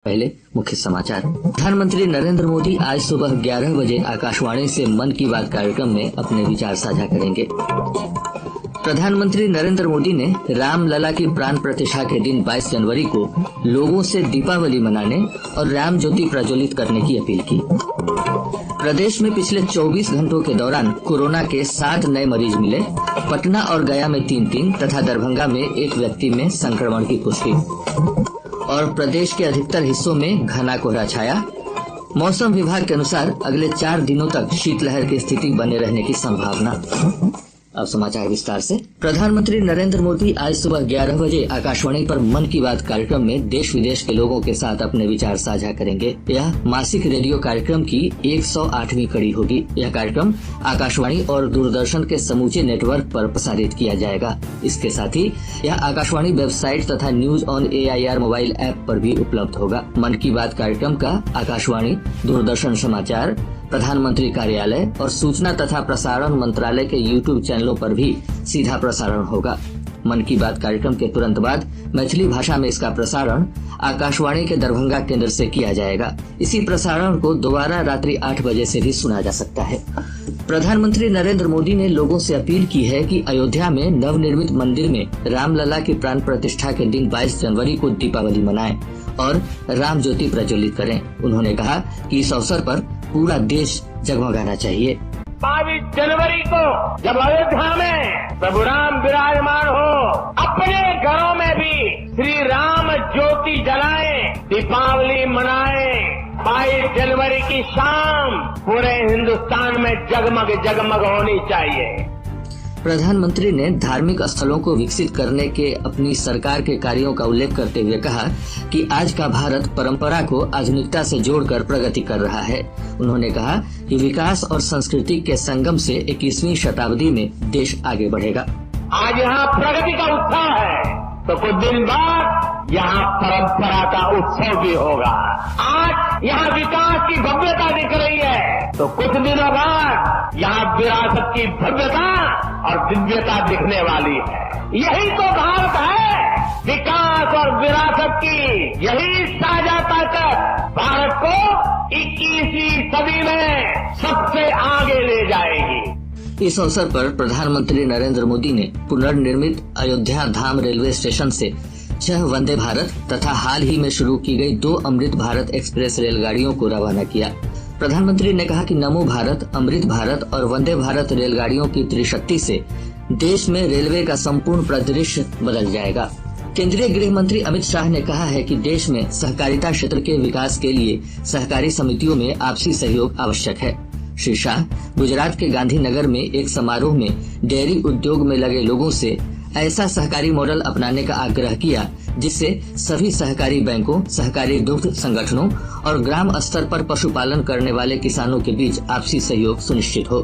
पहले मुख्य समाचार। प्रधानमंत्री नरेंद्र मोदी आज सुबह 11 बजे आकाशवाणी से मन की बात कार्यक्रम में अपने विचार साझा करेंगे। प्रधानमंत्री नरेंद्र मोदी ने रामलला की प्राण प्रतिष्ठा के दिन 22 जनवरी को लोगों से दीपावली मनाने और राम ज्योति प्रज्वलित करने की अपील की। प्रदेश में पिछले 24 घंटों के दौरान कोरोना के 7 नए मरीज मिले। पटना और गया में 3 तथा दरभंगा में 1 व्यक्ति में संक्रमण की पुष्टि। और प्रदेश के अधिकतर हिस्सों में घना कोहरा छाया। मौसम विभाग के अनुसार अगले 4 दिनों तक शीतलहर की स्थिति बने रहने की संभावना। अब समाचार विस्तार से। प्रधानमंत्री नरेंद्र मोदी आज सुबह 11 बजे आकाशवाणी पर मन की बात कार्यक्रम में देश विदेश के लोगों के साथ अपने विचार साझा करेंगे। यह मासिक रेडियो कार्यक्रम की 108वीं कड़ी होगी। यह कार्यक्रम आकाशवाणी और दूरदर्शन के समूचे नेटवर्क पर प्रसारित किया जाएगा। इसके साथ ही यह आकाशवाणी वेबसाइट तथा news on AIR mobile app पर भी उपलब्ध होगा। मन की बात कार्यक्रम का आकाशवाणी, दूरदर्शन समाचार, प्रधानमंत्री कार्यालय और सूचना तथा प्रसारण मंत्रालय के YouTube चैनलों पर भी सीधा प्रसारण होगा। मन की बात कार्यक्रम के तुरंत बाद मैथिली भाषा में इसका प्रसारण आकाशवाणी के दरभंगा केंद्र से किया जाएगा। इसी प्रसारण को दोबारा रात्रि 8 बजे से भी सुना जा सकता है। प्रधानमंत्री नरेंद्र मोदी ने लोगों से अपील की है कि अयोध्या में नवनिर्मित मंदिर में रामलला की प्राण प्रतिष्ठा के दिन 22 जनवरी को दीपावली मनाएं और राम ज्योति प्रज्वलित करें। उन्होंने कहा कि इस अवसर पर पूरा देश जगमगाना चाहिए। 22 जनवरी को जब अयोध्या में प्रभु राम विराजमान हो, अपने घरों में भी श्री राम ज्योति जलाएं, दीपावली मनाएं। 22 जनवरी की शाम पूरे हिंदुस्तान में जगमग जगमग होनी चाहिए। प्रधानमंत्री ने धार्मिक स्थलों को विकसित करने के अपनी सरकार के कार्यों का उल्लेख करते हुए कहा कि आज का भारत परंपरा को आधुनिकता से जोड़कर प्रगति कर रहा है। उन्होंने कहा कि विकास और संस्कृति के संगम से 21वीं शताब्दी में देश आगे बढ़ेगा। आज यहाँ प्रगति का उत्साह है तो कुछ दिन बाद यहाँ परंपरा का उत्सव भी होगा। आज यहाँ विकास की भव्यता दिख रही है तो कुछ दिनों बाद यहाँ विरासत की भव्यता और दिव्यता दिखने वाली है। यही तो भारत है, विकास और विरासत की यही साझा ताकत भारत को 21वीं सदी में सबसे आगे ले जाएगी। इस अवसर पर प्रधानमंत्री नरेंद्र मोदी ने पुनर्निर्मित अयोध्या धाम रेलवे स्टेशन से 6 वंदे भारत तथा हाल ही में शुरू की गई 2 अमृत भारत एक्सप्रेस रेलगाड़ियों को रवाना किया। प्रधानमंत्री ने कहा कि नमो भारत, अमृत भारत और वंदे भारत रेलगाड़ियों की त्रिशक्ति से देश में रेलवे का संपूर्ण परिदृश्य बदल जाएगा। केंद्रीय गृह मंत्री अमित शाह ने कहा है कि देश में सहकारिता क्षेत्र के विकास के लिए सहकारी समितियों में आपसी सहयोग आवश्यक है। श्री शाह गुजरात के गांधीनगर में एक समारोह में डेयरी उद्योग में लगे लोगों से ऐसा सहकारी मॉडल अपनाने का आग्रह किया जिससे सभी सहकारी बैंकों, सहकारी दुग्ध संगठनों और ग्राम स्तर पर पशुपालन करने वाले किसानों के बीच आपसी सहयोग सुनिश्चित हो।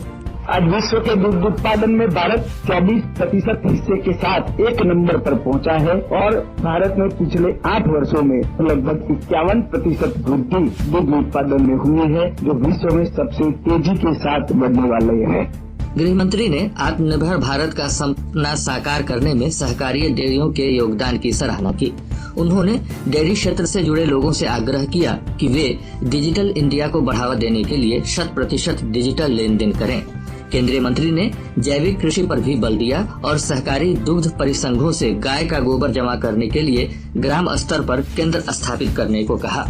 आज विश्व के दुग्ध उत्पादन में भारत 24% हिस्से के साथ 1 नंबर पर पहुंचा है और भारत में पिछले 8 वर्षों में लगभग 51% वृद्धि दुग्ध उत्पादन में हुई है, जो विश्व में सबसे तेजी के साथ बढ़ने वाले हैं। गृह मंत्री ने आत्मनिर्भर भारत का सपना साकार करने में सहकारी डेयरियों के योगदान की सराहना की। उन्होंने डेयरी क्षेत्र से जुड़े लोगों से आग्रह किया कि वे डिजिटल इंडिया को बढ़ावा देने के लिए 100% डिजिटल लेन देन करें। केंद्रीय मंत्री ने जैविक कृषि पर भी बल दिया और सहकारी दुग्ध परिसंघों से गाय का गोबर जमा करने के लिए ग्राम स्तर पर केंद्र स्थापित करने को कहा।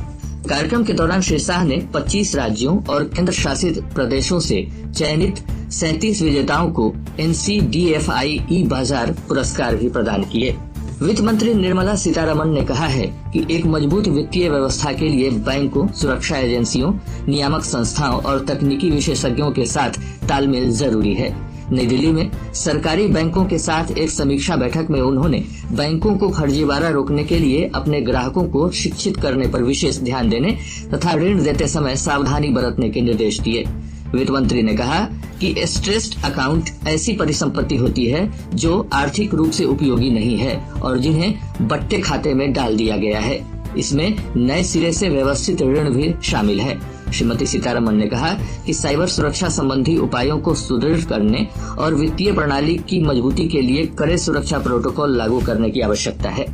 कार्यक्रम के दौरान श्री शाह ने 25 राज्यों और केंद्र शासित प्रदेशों से चयनित 37 विजेताओं को NCDFI ई-बाजार पुरस्कार भी प्रदान किए। वित्त मंत्री निर्मला सीतारमण ने कहा है कि एक मजबूत वित्तीय व्यवस्था के लिए बैंकों, सुरक्षा एजेंसियों, नियामक संस्थाओं और तकनीकी विशेषज्ञों के साथ तालमेल जरूरी है। नई दिल्ली में सरकारी बैंकों के साथ एक समीक्षा बैठक में उन्होंने बैंकों को फर्जीवाड़ा रोकने के लिए अपने ग्राहकों को शिक्षित करने पर विशेष ध्यान देने तथा ऋण देते समय सावधानी बरतने के निर्देश दिए। वित्त मंत्री ने कहा कि स्ट्रेस्ड अकाउंट ऐसी परिसंपत्ति होती है जो आर्थिक रूप से उपयोगी नहीं है और जिन्हें बट्टे खाते में डाल दिया गया है। इसमें नए सिरे से व्यवस्थित ऋण भी शामिल है। श्रीमती सीतारमण ने कहा कि साइबर सुरक्षा संबंधी उपायों को सुदृढ़ करने और वित्तीय प्रणाली की मजबूती के लिए कड़े सुरक्षा प्रोटोकॉल लागू करने की आवश्यकता है।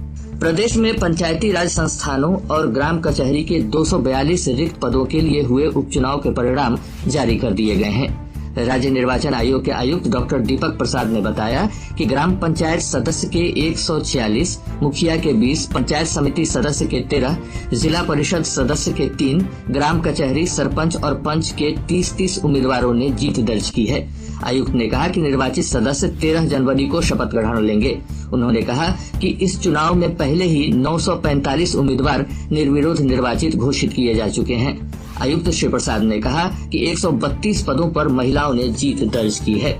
प्रदेश में पंचायती राज संस्थानों और ग्राम कचहरी के 242 रिक्त पदों के लिए हुए उपचुनाव के परिणाम जारी कर दिए गए हैं। राज्य निर्वाचन आयोग के आयुक्त डॉक्टर दीपक प्रसाद ने बताया कि ग्राम पंचायत सदस्य के 146, मुखिया के 20, पंचायत समिति सदस्य के 13, जिला परिषद सदस्य के 3, ग्राम कचहरी, सरपंच और पंच के 30-30 उम्मीदवारों ने जीत दर्ज की है। आयुक्त ने कहा कि निर्वाचित सदस्य 13 जनवरी को शपथ ग्रहण लेंगे। उन्होंने कहा कि इस चुनाव में पहले ही 945 उम्मीदवार निर्विरोध निर्वाचित घोषित किए जा चुके हैं। आयुक्त श्री प्रसाद ने कहा कि 132 पदों पर महिलाओं ने जीत दर्ज की है।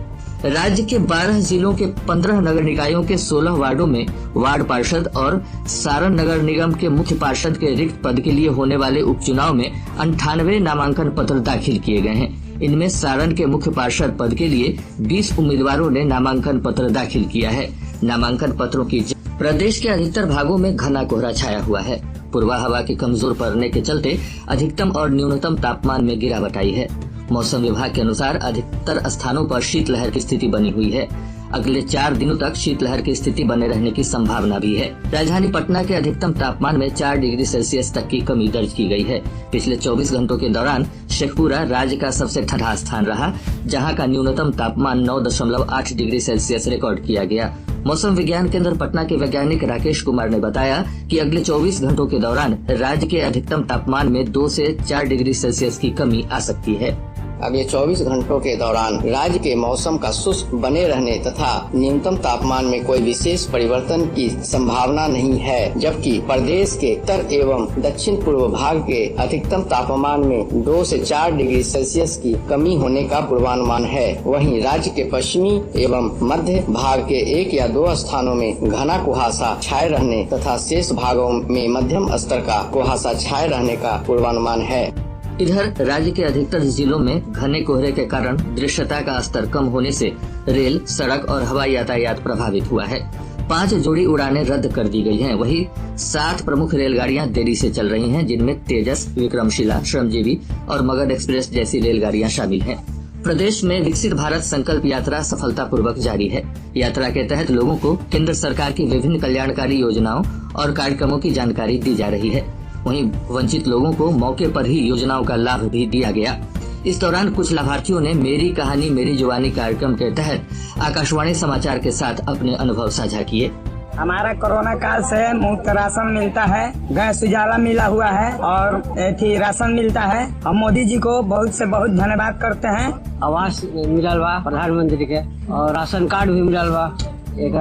राज्य के 12 जिलों के 15 नगर निकायों के 16 वार्डों में वार्ड पार्षद और सारण नगर निगम के मुख्य पार्षद के रिक्त पद के लिए होने वाले उपचुनाव में 98 नामांकन पत्र दाखिल किए गए हैं। इनमें सारण के मुख्य पार्षद पद के लिए 20 उम्मीदवारों ने नामांकन पत्र दाखिल किया है। नामांकन पत्रों की प्रदेश के अधिकतर भागों में घना कोहरा छाया हुआ है। पूर्वा हवा के कमजोर पड़ने के चलते अधिकतम और न्यूनतम तापमान में गिरावट आई है। मौसम विभाग के अनुसार अधिकतर स्थानों पर शीतलहर की स्थिति बनी हुई है। अगले 4 दिनों तक शीतलहर की स्थिति बने रहने की संभावना भी है। राजधानी पटना के अधिकतम तापमान में 4 डिग्री सेल्सियस तक की कमी दर्ज की गई है। पिछले 24 घंटों के दौरान शेखपुरा राज्य का सबसे ठंडा स्थान रहा, जहां का न्यूनतम तापमान 9.8 डिग्री सेल्सियस रिकॉर्ड किया गया। मौसम विज्ञान केंद्र पटना के वैज्ञानिक राकेश कुमार ने बताया कि अगले 24 घंटों के दौरान राज्य के अधिकतम तापमान में 2 से 4 डिग्री सेल्सियस की कमी आ सकती है। अगले 24 घंटों के दौरान राज्य के मौसम का शुष्क बने रहने तथा न्यूनतम तापमान में कोई विशेष परिवर्तन की संभावना नहीं है, जबकि प्रदेश के उत्तर एवं दक्षिण पूर्व भाग के अधिकतम तापमान में 2 से 4 डिग्री सेल्सियस की कमी होने का पूर्वानुमान है। वहीं राज्य के पश्चिमी एवं मध्य भाग के 1 या 2 स्थानों में घना कुहासा छाए रहने तथा शेष भागों में मध्यम स्तर का कुहासा छाए रहने का पूर्वानुमान है। इधर राज्य के अधिकतर जिलों में घने कोहरे के कारण दृश्यता का स्तर कम होने से रेल, सड़क और हवाई यातायात प्रभावित हुआ है। 5 जोड़ी उड़ानें रद्द कर दी गई हैं। वहीं 7 प्रमुख रेलगाड़ियां देरी से चल रही हैं, जिनमें तेजस, विक्रमशिला, श्रमजीवी और मगध एक्सप्रेस जैसी रेलगाड़ियां शामिल हैं। प्रदेश में विकसित भारत संकल्प यात्रा सफलतापूर्वक जारी है। यात्रा के तहत लोगों को केंद्र सरकार की विभिन्न कल्याणकारी योजनाओं और कार्यक्रमों की जानकारी दी जा रही है। वहीं वंचित लोगों को मौके पर ही योजनाओं का लाभ भी दिया गया। इस दौरान कुछ लाभार्थियों ने मेरी कहानी मेरी जुबानी कार्यक्रम के तहत आकाशवाणी समाचार के साथ अपने अनुभव साझा किए। हमारा कोरोना काल से मुफ्त राशन मिलता है, गैस उजाला मिला हुआ है और राशन मिलता है। हम मोदी जी को बहुत से बहुत धन्यवाद करते हैं। आवास मिलल बा प्रधानमंत्री के और राशन कार्ड भी मिलल बा, एक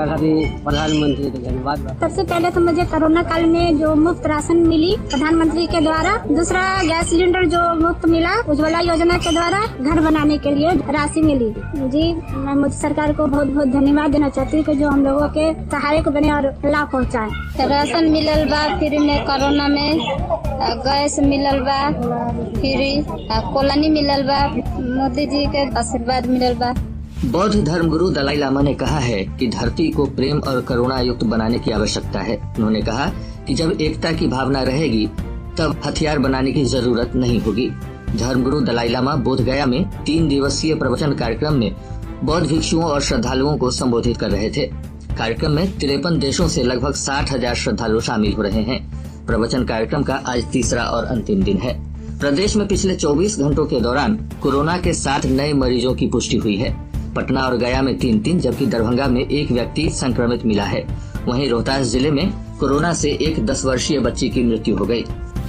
प्रधानमंत्री का धन्यवाद। सबसे पहले तो मुझे कोरोना काल में जो मुफ्त राशन मिली प्रधानमंत्री के द्वारा, दूसरा गैस सिलेंडर जो मुफ्त मिला उज्ज्वला योजना के द्वारा, घर बनाने के लिए राशि मिली। जी मैं मोदी सरकार को बहुत बहुत धन्यवाद देना चाहती हूँ कि जो हम लोगों के सहायक बने और लाभ पहुँचाए। राशन मिलल बा, फिर में कोरोना में गैस मिलल बा, फिर कॉलोनी मिलल बा, मोदी जी के आशीर्वाद मिलल बा। बौद्ध धर्मगुरु दलाई लामा ने कहा है कि धरती को प्रेम और करुणा युक्त बनाने की आवश्यकता है। उन्होंने कहा कि जब एकता की भावना रहेगी तब हथियार बनाने की जरूरत नहीं होगी। धर्मगुरु दलाई लामा बोधगया में 3 दिवसीय प्रवचन कार्यक्रम में बौद्ध भिक्षुओं और श्रद्धालुओं को संबोधित कर रहे थे। कार्यक्रम में 53 देशों से लगभग 60,000 श्रद्धालु शामिल हो रहे हैं। प्रवचन कार्यक्रम का आज तीसरा और अंतिम दिन है। प्रदेश में पिछले 24 घंटों के दौरान कोरोना के 7 नए मरीजों की पुष्टि हुई है। पटना और गया में 3-3 जबकि दरभंगा में 1 व्यक्ति संक्रमित मिला है। वहीं रोहतास जिले में कोरोना से एक 10 वर्षीय बच्ची की मृत्यु हो गई।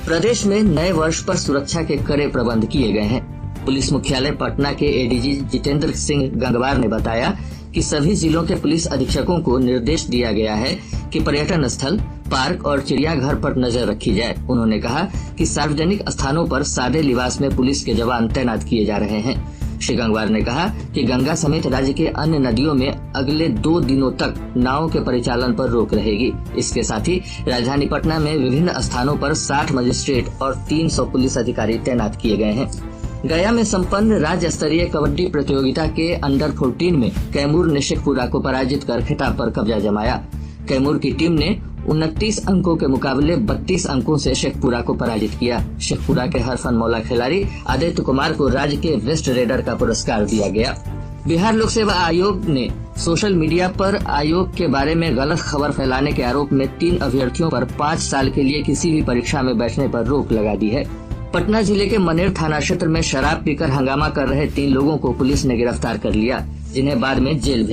प्रदेश में नए वर्ष पर सुरक्षा के कड़े प्रबंध किए गए हैं। पुलिस मुख्यालय पटना के एडीजी जितेंद्र सिंह गंगवार ने बताया कि सभी जिलों के पुलिस अधीक्षकों को निर्देश दिया गया है कि पर्यटन स्थल, पार्क और चिड़ियाघर पर नजर रखी जाए। उन्होंने कहा कि सार्वजनिक स्थानों पर सादे लिबास में पुलिस के जवान तैनात किए जा रहे हैं। श्री गंगवार ने कहा कि गंगा समेत राज्य के अन्य नदियों में अगले 2 दिनों तक नावों के परिचालन पर रोक रहेगी। इसके साथ ही राजधानी पटना में विभिन्न स्थानों पर 60 मजिस्ट्रेट और 300 पुलिस अधिकारी तैनात किए गए हैं। गया में संपन्न राज्य स्तरीय कबड्डी प्रतियोगिता के अंडर 14 में कैमूर ने शेखपुरा को पराजित कर खिताब पर कब्जा जमाया। कैमूर की टीम ने 29 अंकों के मुकाबले 32 अंकों से शेखपुरा को पराजित किया। शेखपुरा के हरफन मौला खिलाड़ी आदित्य कुमार को राज्य के बेस्ट रेडर का पुरस्कार दिया गया। बिहार लोक सेवा आयोग ने सोशल मीडिया पर आयोग के बारे में गलत खबर फैलाने के आरोप में 3 अभ्यर्थियों पर 5 साल के लिए किसी भी परीक्षा में बैठने पर रोक लगा दी है। पटना जिले के मनेर थाना क्षेत्र में शराब पीकर हंगामा कर रहे 3 लोगों को पुलिस ने गिरफ्तार कर लिया, जिन्हें बाद में जेल भेज